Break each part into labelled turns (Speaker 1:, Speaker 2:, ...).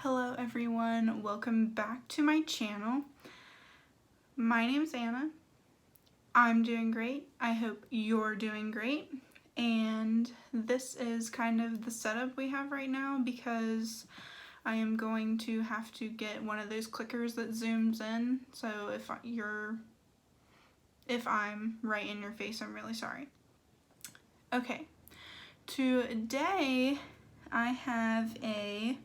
Speaker 1: Hello everyone, welcome back to my channel. My name's Anna. I'm doing great. I hope you're doing great. And this is kind of the setup we have right now because I am going to have to get one of those clickers that zooms in. So if I'm right in your face, I'm really sorry. Okay, today I have a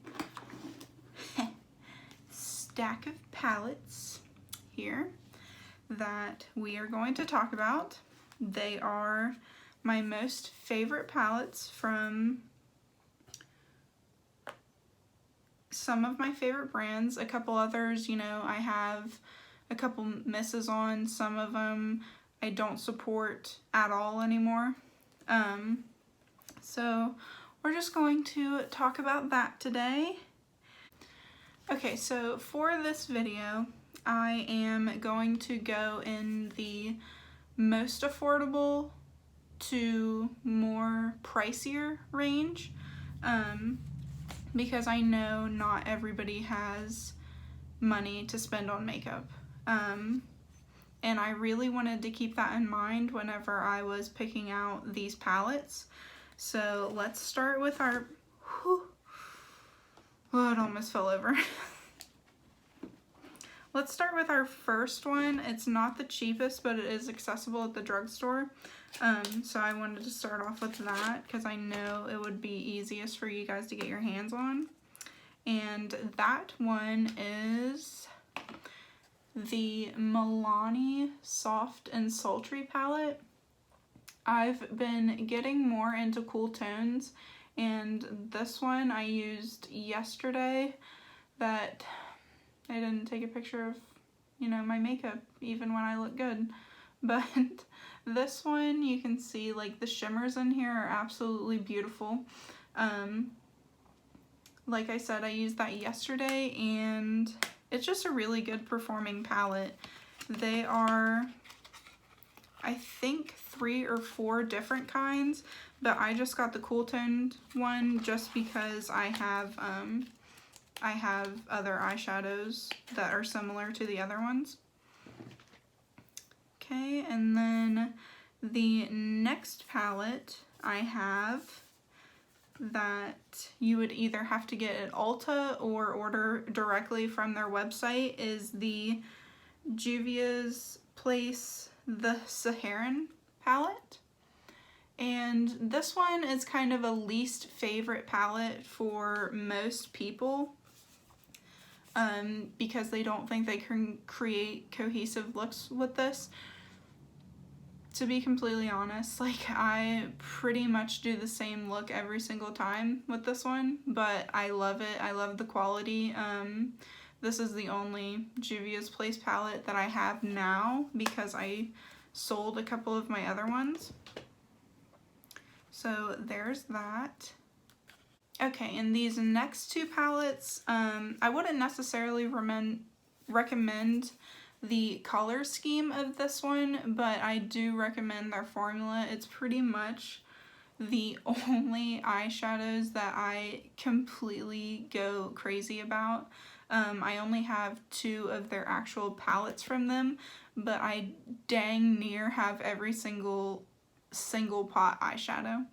Speaker 1: stack of palettes here that we are going to talk about. They are my most favorite palettes from some of my favorite brands. A couple others, you know, I have a couple misses on. Some of them I don't support at all anymore. So we're just going to talk about that today. Okay, so for this video, I am going to go in the most affordable to more pricier range, because I know not everybody has money to spend on makeup. And I really wanted to keep that in mind whenever I was picking out these palettes. So let's start with our, oh, it almost fell over. Let's start with our first one. It's not the cheapest, but it is accessible at the drugstore. So I wanted to start off with that because I know it would be easiest for you guys to get your hands on. And that one is the Milani Soft and Sultry palette. I've been getting more into cool tones, and this one I used yesterday that I didn't take a picture of, you know, my makeup even when I look good. But this one, you can see like the shimmers in here are absolutely beautiful. Like I said, I used that yesterday and it's just a really good performing palette. They are, I think, 3 or 4 different kinds, but I just got the cool toned one just because I have other eyeshadows that are similar to the other ones. Okay, and then the next palette I have that you would either have to get at Ulta or order directly from their website is the Juvias Place the Saharan palette. And this one is kind of a least favorite palette for most people, because they don't think they can create cohesive looks with this. To be completely honest, like, I pretty much do the same look every single time with this one, but I love it. I love the quality. This is the only Juvia's Place palette that I have now because I sold a couple of my other ones. So there's that. Okay, and these next 2 palettes, I wouldn't necessarily recommend the color scheme of this one, but I do recommend their formula. It's pretty much the only eyeshadows that I completely go crazy about. I only have 2 of their actual palettes from them, but I dang near have every single pot eyeshadow.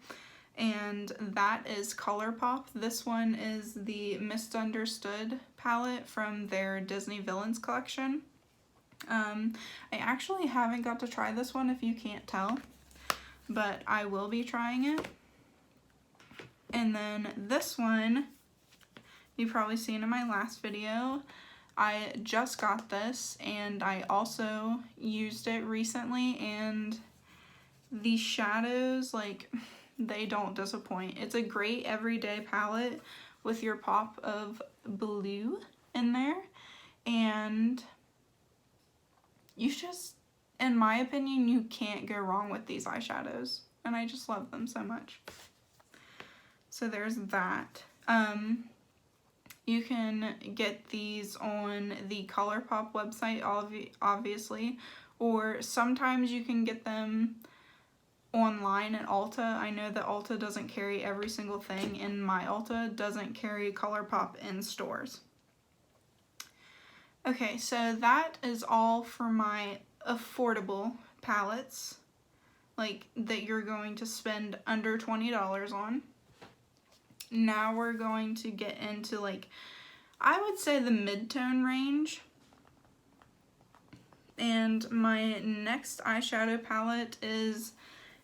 Speaker 1: And that is Colourpop. This one is the Misunderstood palette from their Disney Villains collection. I actually haven't got to try this one, if you can't tell, but I will be trying it. And then this one, you've probably seen in my last video. I just got this and I also used it recently, and the shadows, like, they don't disappoint. It's a great everyday palette with your pop of blue in there, and you just, in my opinion, you can't go wrong with these eyeshadows, and I just love them so much. So there's that. You can get these on the Colourpop website, obviously, or sometimes you can get them online at Ulta. I know that Ulta doesn't carry every single thing, and my Ulta doesn't carry Colourpop in stores. Okay, so that is all for my affordable palettes, like that you're going to spend under $20 on. Now we're going to get into, like, I would say the mid-tone range. And my next eyeshadow palette is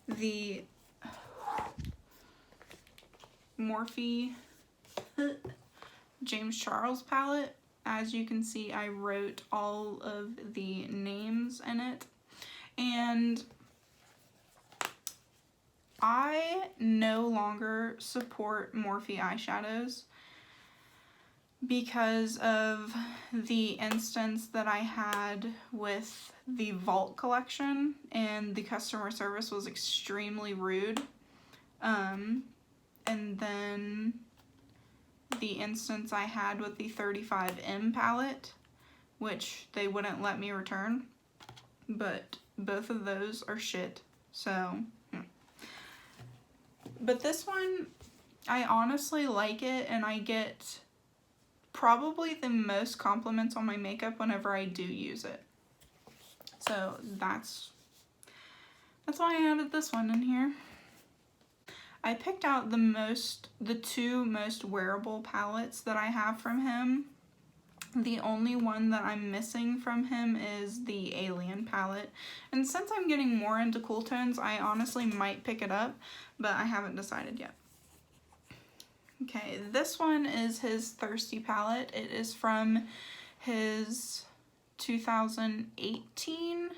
Speaker 1: the Morphe James Charles palette. As you can see, I wrote all of the names in it. And I no longer support Morphe eyeshadows because of the instance that I had with the Vault collection, and the customer service was extremely rude. And then the instance I had with the 35M palette, which they wouldn't let me return, but both of those are shit, so. But this one, I honestly like it, and I get probably the most compliments on my makeup whenever I do use it. So that's why I added this one in here. I picked out the two most wearable palettes that I have from him. The only one that I'm missing from him is the Alien palette. And since I'm getting more into cool tones, I honestly might pick it up, but I haven't decided yet. Okay, this one is his Thirsty palette. It is from his 2018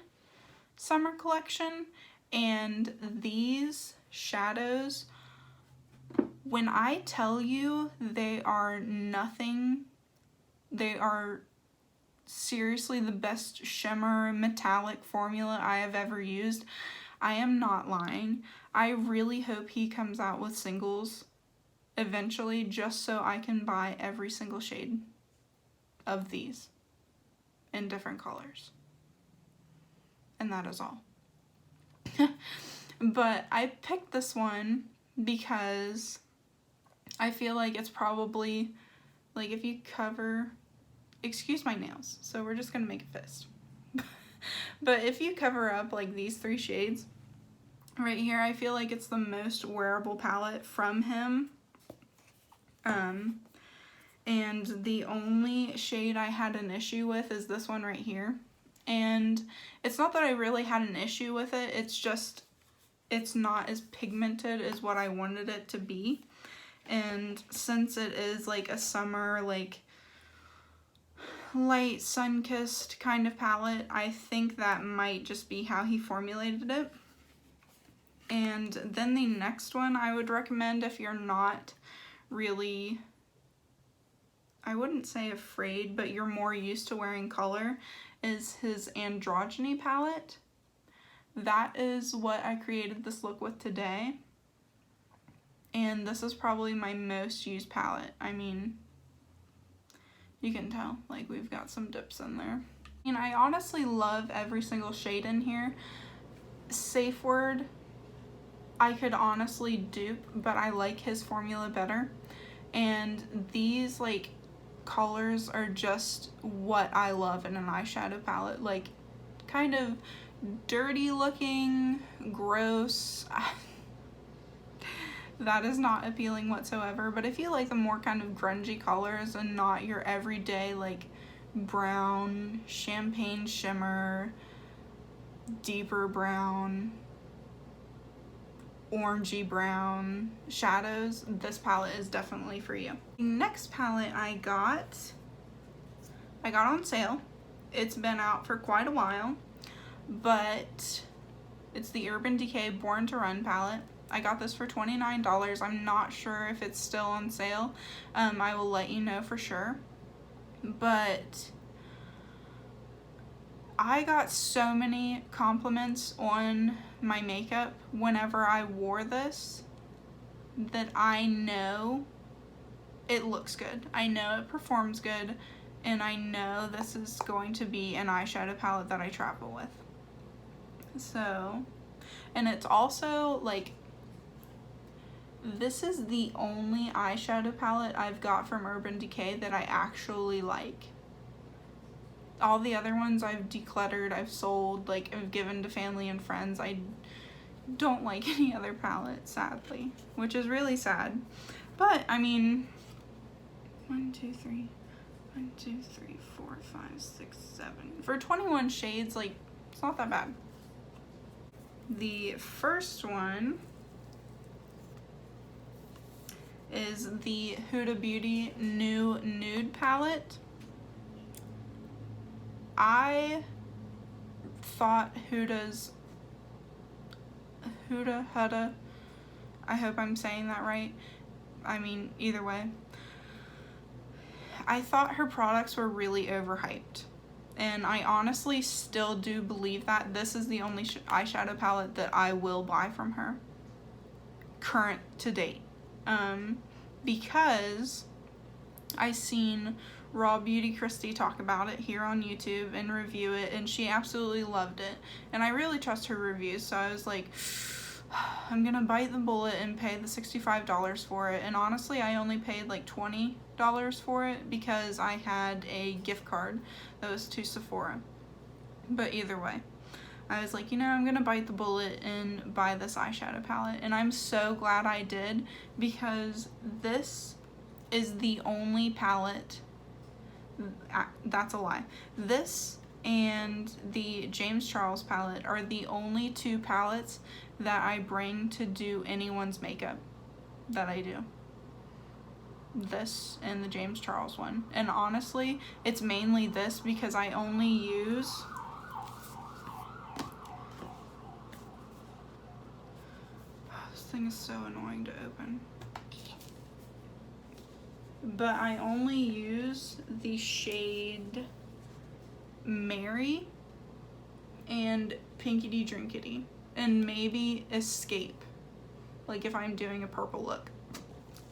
Speaker 1: summer collection, and these shadows, when I tell you they are nothing, they are seriously the best shimmer metallic formula I have ever used. I am not lying. I really hope he comes out with singles eventually, just so I can buy every single shade of these in different colors. And that is all. But I picked this one because I feel like it's probably, like, if you cover, excuse my nails, so we're just gonna make a fist. But if you cover up like these three shades right here, I feel like it's the most wearable palette from him. And the only shade I had an issue with is this one right here. And it's not that I really had an issue with it, it's just, it's not as pigmented as what I wanted it to be. And since it is like a summer, like, light sun-kissed kind of palette, I think that might just be how he formulated it. And then the next one I would recommend, if you're not really, I wouldn't say afraid, but you're more used to wearing color, is his Androdgyny palette. That is what I created this look with today. And this is probably my most used palette. I mean, you can tell, like, we've got some dips in there. And I honestly love every single shade in here. Safe word, I could honestly dupe, but I like his formula better. And these, like, colors are just what I love in an eyeshadow palette. Like, kind of dirty looking, gross. That is not appealing whatsoever. But if you like the more kind of grungy colors and not your everyday, like, brown, champagne shimmer, deeper brown, orangey brown shadows, this palette is definitely for you. The next palette I got on sale. It's been out for quite a while, but it's the Urban Decay Born to Run palette. I got this for $29. I'm not sure if it's still on sale. I will let you know for sure. But I got so many compliments on my makeup whenever I wore this that I know it looks good. I know it performs good, and I know this is going to be an eyeshadow palette that I travel with. So And it's also like, this is the only eyeshadow palette I've got from Urban Decay that I actually like. All the other ones I've decluttered, I've sold, like I've given to family and friends. I don't like any other palette, sadly, which is really sad. But I mean, 1, 2, 3, 1, 2, 3, 4, 5, 6, 7. For 21 shades, like, it's not that bad. The first one is the Huda New Nude palette. I thought Huda, I hope I'm saying that right. I mean, either way. I thought her products were really overhyped. And I honestly still do believe that this is the only eyeshadow palette that I will buy from her. Current to date. Because I seen Raw Beauty Christy talk about it here on YouTube and review it, and she absolutely loved it. And I really trust her reviews, so I was like, I'm gonna bite the bullet and pay the $65 for it. And honestly, I only paid like $20 for it because I had a gift card that was to Sephora. But either way, I was like, you know, I'm gonna bite the bullet and buy this eyeshadow palette. And I'm so glad I did, because this is the only palette, that's a lie. This and the James Charles palette are the only two palettes that I bring to do anyone's makeup that I do. This and the James Charles one. And honestly, it's mainly this because I only use this thing is so annoying to open. But I only use the shade Mary and Pinkity Drinkity, and maybe Escape, like if I'm doing a purple look.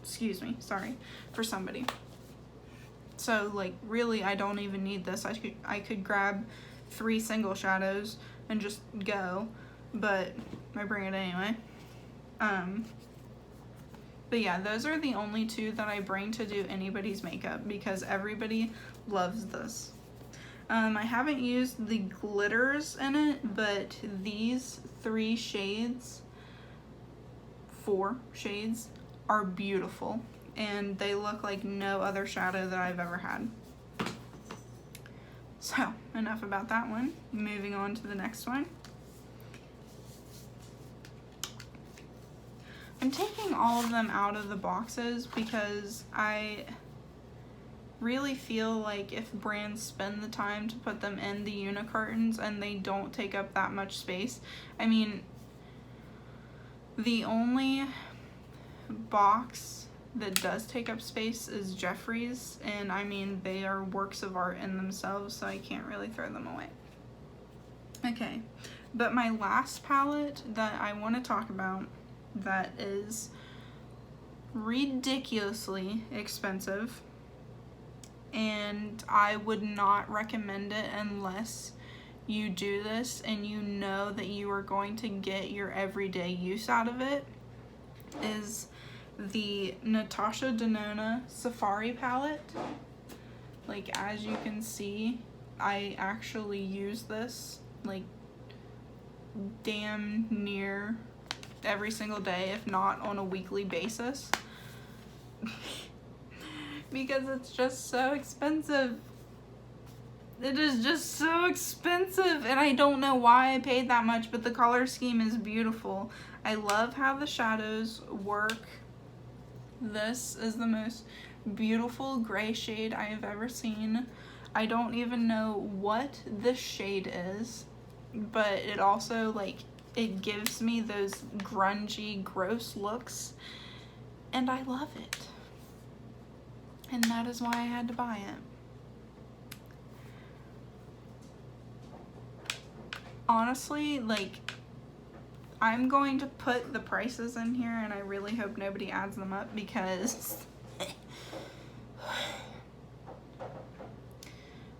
Speaker 1: Excuse me, sorry, for somebody. So like really I don't even need this. I could grab 3 single shadows and just go, but I bring it anyway. But yeah, those are the only two that I bring to do anybody's makeup because everybody loves this. I haven't used the glitters in it, but these 3 shades, 4 shades, are beautiful. And they look like no other shadow that I've ever had. So, enough about that one. Moving on to the next one. I'm taking all of them out of the boxes because I really feel like if brands spend the time to put them in the unicartons and they don't take up that much space. I mean, the only box that does take up space is Jeffree's, and I mean, they are works of art in themselves, so I can't really throw them away. Okay, but my last palette that I want to talk about that is ridiculously expensive, and I would not recommend it unless you do this and you know that you are going to get your everyday use out of it, is the Natasha Denona Safari palette. Like, as you can see, I actually use this like damn near every single day, if not on a weekly basis. Because it's just so expensive. It is just so expensive, and I don't know why I paid that much, but the color scheme is beautiful. I love how the shadows work. This is the most beautiful gray shade I have ever seen. I don't even know what this shade is, but it also, like, it gives me those grungy, gross looks, and I love it. And that is why I had to buy it. Honestly, like, I'm going to put the prices in here, and I really hope nobody adds them up because...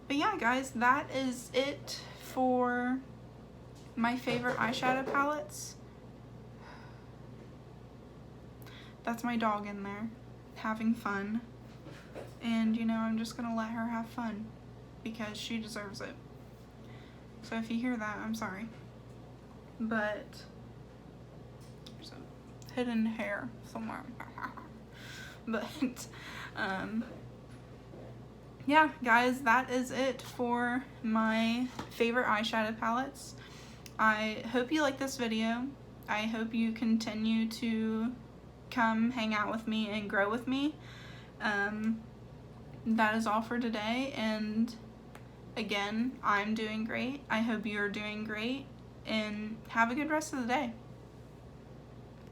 Speaker 1: But yeah, guys, that is it for my favorite eyeshadow palettes. That's my dog in there, having fun. And, you know, I'm just gonna let her have fun because she deserves it. So if you hear that, I'm sorry. But there's a hidden hair somewhere. But, yeah, guys, that is it for my favorite eyeshadow palettes. I hope you like this video. I hope you continue to come hang out with me and grow with me. That is all for today, and again, I'm doing great. I hope you're doing great, and have a good rest of the day.